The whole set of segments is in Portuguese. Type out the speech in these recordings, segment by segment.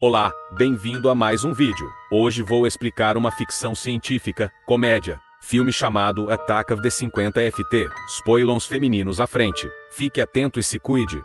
Olá, bem-vindo a mais um vídeo. Hoje vou explicar uma ficção científica, comédia, filme chamado Attack of the 50 FT, spoilers femininos à frente. Fique atento e se cuide.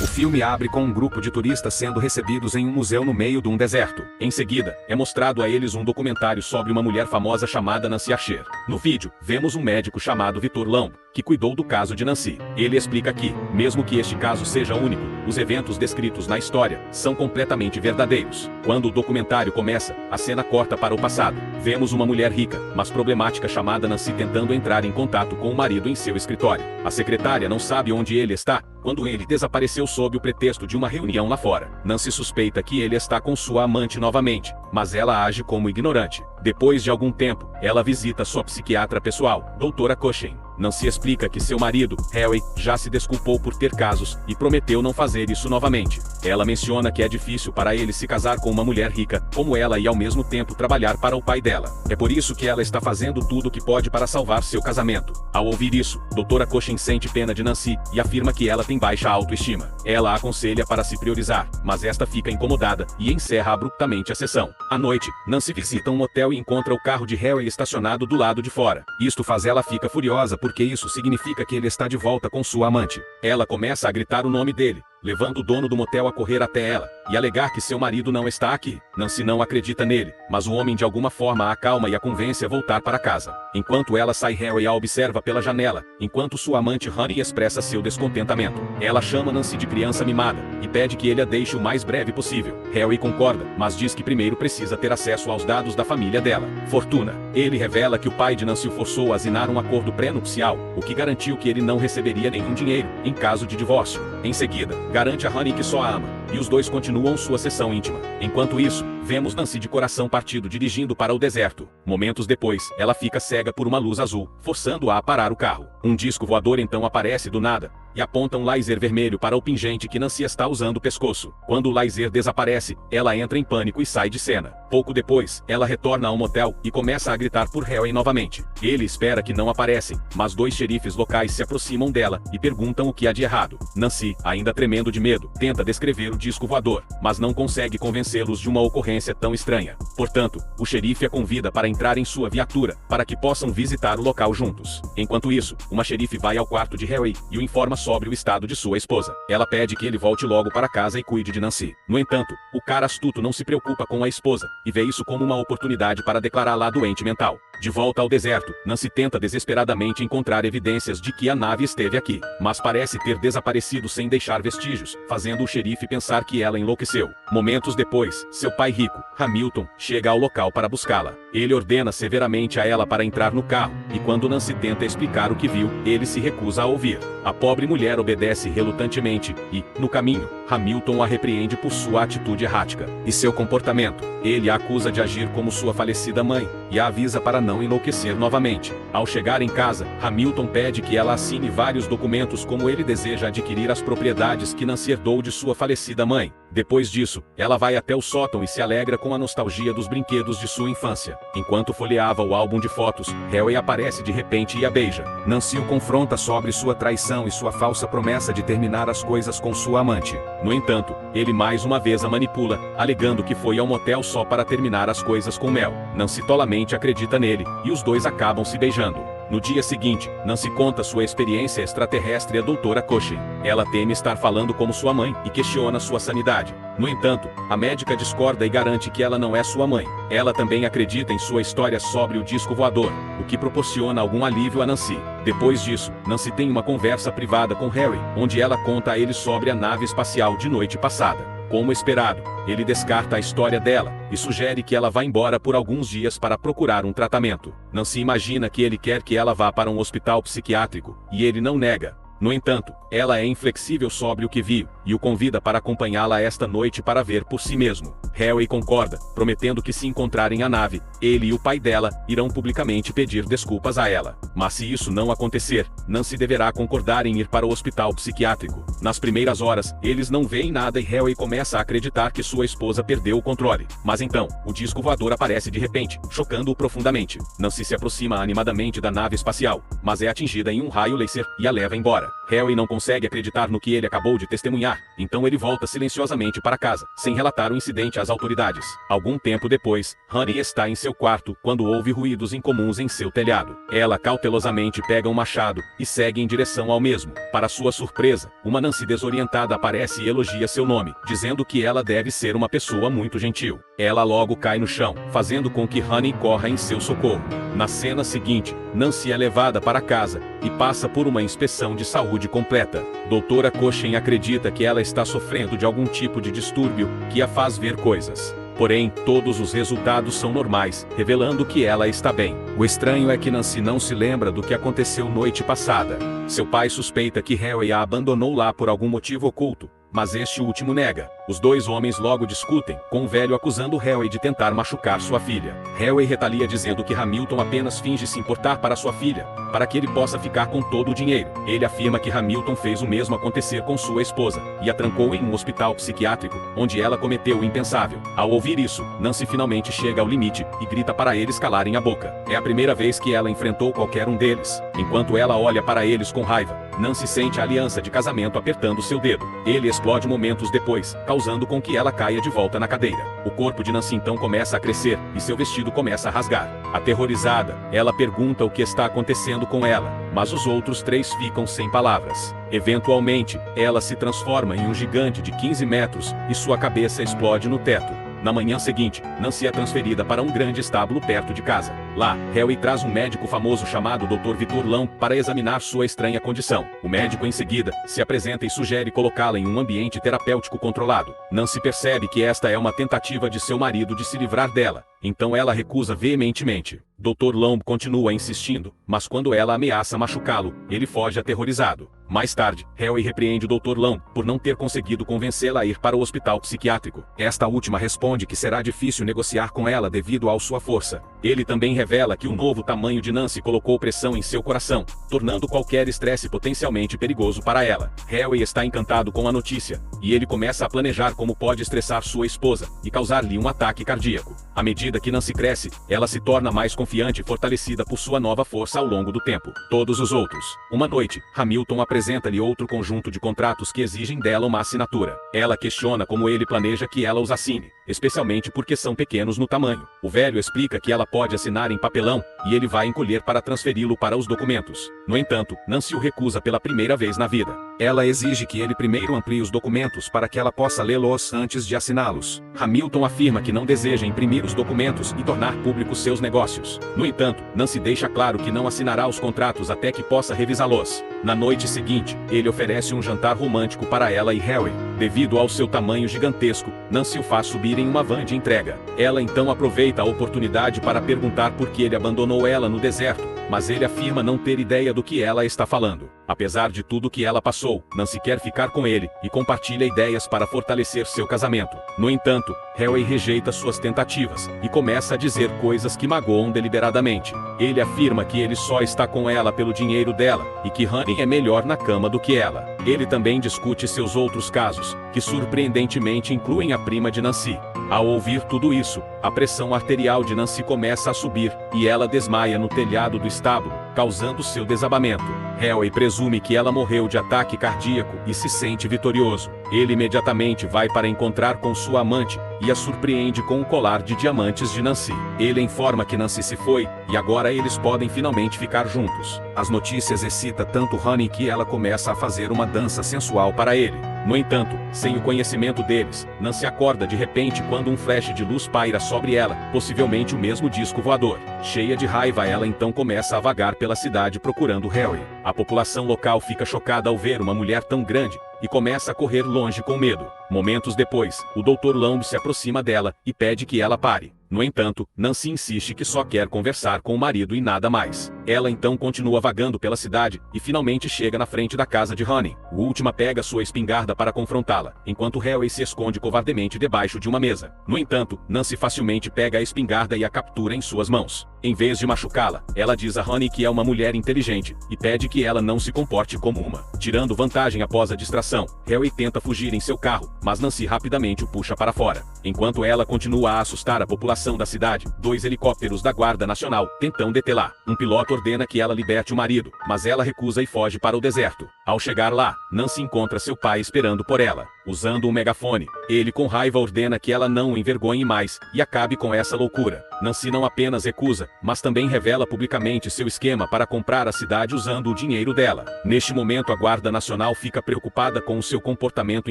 O filme abre com um grupo de turistas sendo recebidos em um museu no meio de um deserto. Em seguida, é mostrado a eles um documentário sobre uma mulher famosa chamada Nancy Asher. No vídeo, vemos um médico chamado Victor Lamb, que cuidou do caso de Nancy. Ele explica que, mesmo que este caso seja único, os eventos descritos na história são completamente verdadeiros. Quando o documentário começa, a cena corta para o passado. Vemos uma mulher rica, mas problemática chamada Nancy tentando entrar em contato com o marido em seu escritório. A secretária não sabe onde ele está, quando ele desapareceu sob o pretexto de uma reunião lá fora. Nancy suspeita que ele está com sua amante novamente, mas ela age como ignorante. Depois de algum tempo, ela visita sua psiquiatra pessoal, Doutora Cushing. Nancy explica que seu marido, Harry, já se desculpou por ter casos e prometeu não fazer isso novamente. Ela menciona que é difícil para ele se casar com uma mulher rica como ela e ao mesmo tempo trabalhar para o pai dela. É por isso que ela está fazendo tudo o que pode para salvar seu casamento. Ao ouvir isso, Doutora Cushing sente pena de Nancy e afirma que ela tem baixa autoestima. Ela a aconselha para se priorizar, mas esta fica incomodada e encerra abruptamente a sessão. À noite, Nancy visita um motel e encontra o carro de Harry estacionado do lado de fora. Isto faz ela ficar furiosa porque isso significa que ele está de volta com sua amante. Ela começa a gritar o nome dele, levando o dono do motel a correr até ela e alegar que seu marido não está aqui. Nancy não acredita nele, mas o homem de alguma forma a acalma e a convence a voltar para casa. Enquanto ela sai, Harry a observa pela janela, enquanto sua amante Honey expressa seu descontentamento. Ela chama Nancy de criança mimada e pede que ele a deixe o mais breve possível. Harry concorda, mas diz que primeiro precisa ter acesso aos dados da família dela. Fortuna. Ele revela que o pai de Nancy o forçou a assinar um acordo pré-nupcial, o que garantiu que ele não receberia nenhum dinheiro em caso de divórcio. Em seguida, garante a Honey que só a ama, e os dois continuam sua sessão íntima. Enquanto isso, vemos Nancy de coração partido dirigindo para o deserto. Momentos depois, ela fica cega por uma luz azul, forçando-a a parar o carro. Um disco voador então aparece do nada e aponta um laser vermelho para o pingente que Nancy está usando no pescoço. Quando o laser desaparece, ela entra em pânico e sai de cena. Pouco depois, ela retorna ao motel e começa a gritar por Harry novamente. Ele espera que não aparecem, mas dois xerifes locais se aproximam dela e perguntam o que há de errado. Nancy, ainda tremendo de medo, tenta descrever o disco voador, mas não consegue convencê-los de uma ocorrência tão estranha. Portanto, o xerife a convida para entrar em sua viatura, para que possam visitar o local juntos. Enquanto isso, uma xerife vai ao quarto de Harry e o informa sobre o estado de sua esposa. Ela pede que ele volte logo para casa e cuide de Nancy. No entanto, o cara astuto não se preocupa com a esposa e vê isso como uma oportunidade para declará-la doente mental. De volta ao deserto, Nancy tenta desesperadamente encontrar evidências de que a nave esteve aqui, mas parece ter desaparecido sem deixar vestígios, fazendo o xerife pensar que ela enlouqueceu. Momentos depois, seu pai rico, Hamilton, chega ao local para buscá-la. Ele ordena severamente a ela para entrar no carro, e quando Nancy tenta explicar o que viu, ele se recusa a ouvir. A pobre mulher obedece relutantemente e, no caminho, Hamilton a repreende por sua atitude errática e seu comportamento. Ele a acusa de agir como sua falecida mãe e a avisa para não enlouquecer novamente. Ao chegar em casa, Hamilton pede que ela assine vários documentos como ele deseja adquirir as propriedades que Nancy herdou de sua falecida mãe. Depois disso, ela vai até o sótão e se alegra com a nostalgia dos brinquedos de sua infância. Enquanto folheava o álbum de fotos, Harry aparece de repente e a beija. Nancy o confronta sobre sua traição e sua falsa promessa de terminar as coisas com sua amante. No entanto, ele mais uma vez a manipula, alegando que foi ao motel só para terminar as coisas com Mel. Nancy tolamente acredita nele, e os dois acabam se beijando. No dia seguinte, Nancy conta sua experiência extraterrestre à Doutora Cushing. Ela teme estar falando como sua mãe e questiona sua sanidade. No entanto, a médica discorda e garante que ela não é sua mãe. Ela também acredita em sua história sobre o disco voador, o que proporciona algum alívio a Nancy. Depois disso, Nancy tem uma conversa privada com Harry, onde ela conta a ele sobre a nave espacial de noite passada. Como esperado, ele descarta a história dela e sugere que ela vá embora por alguns dias para procurar um tratamento. Nancy imagina que ele quer que ela vá para um hospital psiquiátrico, e ele não nega. No entanto, ela é inflexível sobre o que viu, e o convida para acompanhá-la esta noite para ver por si mesmo. Harry concorda, prometendo que se encontrarem a nave, ele e o pai dela irão publicamente pedir desculpas a ela. Mas se isso não acontecer, Nancy deverá concordar em ir para o hospital psiquiátrico. Nas primeiras horas, eles não veem nada e Harry começa a acreditar que sua esposa perdeu o controle. Mas então, o disco voador aparece de repente, chocando-o profundamente. Nancy se aproxima animadamente da nave espacial, mas é atingida em um raio laser e a leva embora. Harry não consegue acreditar no que ele acabou de testemunhar, então ele volta silenciosamente para casa, sem relatar o incidente às autoridades. Algum tempo depois, Honey está em seu quarto quando ouve ruídos incomuns em seu telhado. Ela cautelosamente pega um machado e segue em direção ao mesmo. Para sua surpresa, uma Nancy desorientada aparece e elogia seu nome, dizendo que ela deve ser uma pessoa muito gentil. Ela logo cai no chão, fazendo com que Honey corra em seu socorro. Na cena seguinte, Nancy é levada para casa e passa por uma inspeção de saúde completa. Doutora Cochin acredita que ela está sofrendo de algum tipo de distúrbio que a faz ver coisas. Porém, todos os resultados são normais, revelando que ela está bem. O estranho é que Nancy não se lembra do que aconteceu noite passada. Seu pai suspeita que Harry a abandonou lá por algum motivo oculto, mas este último nega. Os dois homens logo discutem, com o velho acusando Harry de tentar machucar sua filha. Harry retalia dizendo que Hamilton apenas finge se importar para sua filha, para que ele possa ficar com todo o dinheiro. Ele afirma que Hamilton fez o mesmo acontecer com sua esposa, e a trancou em um hospital psiquiátrico, onde ela cometeu o impensável. Ao ouvir isso, Nancy finalmente chega ao limite, e grita para eles calarem a boca. É a primeira vez que ela enfrentou qualquer um deles. Enquanto ela olha para eles com raiva, Nancy sente a aliança de casamento apertando seu dedo. Ele explode momentos depois, causando com que ela caia de volta na cadeira. O corpo de Nancy então começa a crescer, e seu vestido começa a rasgar. Aterrorizada, ela pergunta o que está acontecendo com ela, mas os outros três ficam sem palavras. Eventualmente, ela se transforma em um gigante de 15 metros, e sua cabeça explode no teto. Na manhã seguinte, Nancy é transferida para um grande estábulo perto de casa. Lá, Harry traz um médico famoso chamado Dr. Victor Lamb para examinar sua estranha condição. O médico em seguida se apresenta e sugere colocá-la em um ambiente terapêutico controlado. Nancy percebe que esta é uma tentativa de seu marido de se livrar dela, então ela recusa veementemente. Dr. Lamb continua insistindo, mas quando ela ameaça machucá-lo, ele foge aterrorizado. Mais tarde, Harry repreende o Dr. Lamb por não ter conseguido convencê-la a ir para o hospital psiquiátrico. Esta última responde que será difícil negociar com ela devido à sua força. Ele também revela que o novo tamanho de Nancy colocou pressão em seu coração, tornando qualquer estresse potencialmente perigoso para ela. Harry está encantado com a notícia, e ele começa a planejar como pode estressar sua esposa e causar-lhe um ataque cardíaco. À medida que Nancy cresce, ela se torna mais confiante e fortalecida por sua nova força ao longo do tempo. Todos os outros. Uma noite, Hamilton apresenta-lhe outro conjunto de contratos que exigem dela uma assinatura. Ela questiona como ele planeja que ela os assine, especialmente porque são pequenos no tamanho. O velho explica que ela pode assinar em papelão, e ele vai encolher para transferi-lo para os documentos. No entanto, Nancy o recusa pela primeira vez na vida. Ela exige que ele primeiro amplie os documentos para que ela possa lê-los antes de assiná-los. Hamilton afirma que não deseja imprimir os documentos e tornar públicos seus negócios. No entanto, Nancy deixa claro que não assinará os contratos até que possa revisá-los. Na noite seguinte, ele oferece um jantar romântico para ela e Harry. Devido ao seu tamanho gigantesco, Nancy o faz subir em uma van de entrega. Ela então aproveita a oportunidade para perguntar por que ele abandonou ela no deserto, mas ele afirma não ter ideia do que ela está falando. Apesar de tudo que ela passou, Nancy quer ficar com ele e compartilha ideias para fortalecer seu casamento. No entanto, Harry rejeita suas tentativas e começa a dizer coisas que magoam deliberadamente. Ele afirma que ele só está com ela pelo dinheiro dela e que Honey é melhor na cama do que ela. Ele também discute seus outros casos, que surpreendentemente incluem a prima de Nancy. Ao ouvir tudo isso, a pressão arterial de Nancy começa a subir e ela desmaia no telhado do estábulo, causando seu desabamento. Harry presume que ela morreu de ataque cardíaco e se sente vitorioso. Ele imediatamente vai para encontrar com sua amante e a surpreende com o colar de diamantes de Nancy. Ele informa que Nancy se foi e agora eles podem finalmente ficar juntos. As notícias excitam tanto Honey que ela começa a fazer uma dança sensual para ele. No entanto, sem o conhecimento deles, Nancy acorda de repente quando um flash de luz paira sobre ela, possivelmente o mesmo disco voador. Cheia de raiva, ela então começa a vagar pela cidade procurando Harry. A população local fica chocada ao ver uma mulher tão grande e começa a correr longe com medo. Momentos depois, o Dr. Long se aproxima dela e pede que ela pare. No entanto, Nancy insiste que só quer conversar com o marido e nada mais. Ela então continua vagando pela cidade e finalmente chega na frente da casa de Honey. O última pega sua espingarda para confrontá-la, enquanto Harry se esconde covardemente debaixo de uma mesa. No entanto, Nancy facilmente pega a espingarda e a captura em suas mãos. Em vez de machucá-la, ela diz a Honey que é uma mulher inteligente e pede que ela não se comporte como uma. Tirando vantagem após a distração, Harry tenta fugir em seu carro, mas Nancy rapidamente o puxa para fora. Enquanto ela continua a assustar a população da cidade, 2 helicópteros da Guarda Nacional tentam detê-la. Um piloto ordena que ela liberte o marido, mas ela recusa e foge para o deserto. Ao chegar lá, Nancy encontra seu pai esperando por ela. Usando um megafone, ele com raiva ordena que ela não o envergonhe mais e acabe com essa loucura. Nancy não apenas recusa, mas também revela publicamente seu esquema para comprar a cidade usando o dinheiro dela. Neste momento, a Guarda Nacional fica preocupada com o seu comportamento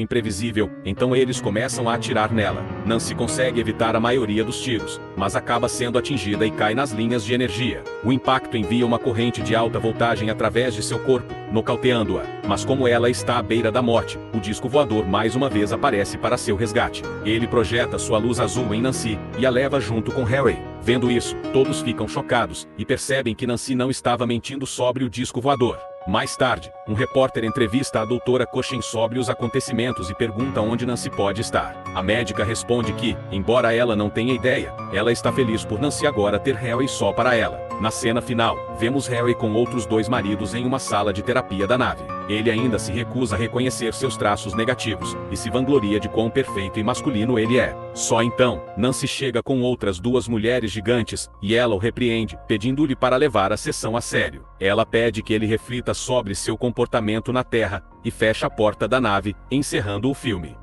imprevisível, então eles começam a atirar nela. Nancy consegue evitar a maioria dos tiros, mas acaba sendo atingida e cai nas linhas de energia. O impacto envia uma corrente de alta voltagem através de seu corpo, nocauteando-a. Mas como ela está à beira da morte, o disco voador mais uma vez aparece para seu resgate. Ele projeta sua luz azul em Nancy e a leva junto com Harry. Vendo isso, todos ficam chocados e percebem que Nancy não estava mentindo sobre o disco voador. Mais tarde, um repórter entrevista a doutora Cochin sobre os acontecimentos e pergunta onde Nancy pode estar. A médica responde que, embora ela não tenha ideia, ela está feliz por Nancy agora ter Harry só para ela. Na cena final, vemos Harry com outros 2 maridos em uma sala de terapia da nave. Ele ainda se recusa a reconhecer seus traços negativos e se vangloria de quão perfeito e masculino ele é. Só então, Nancy chega com outras 2 mulheres gigantes e ela o repreende, pedindo-lhe para levar a sessão a sério. Ela pede que ele reflita sobre seu comportamento na Terra e fecha a porta da nave, encerrando o filme.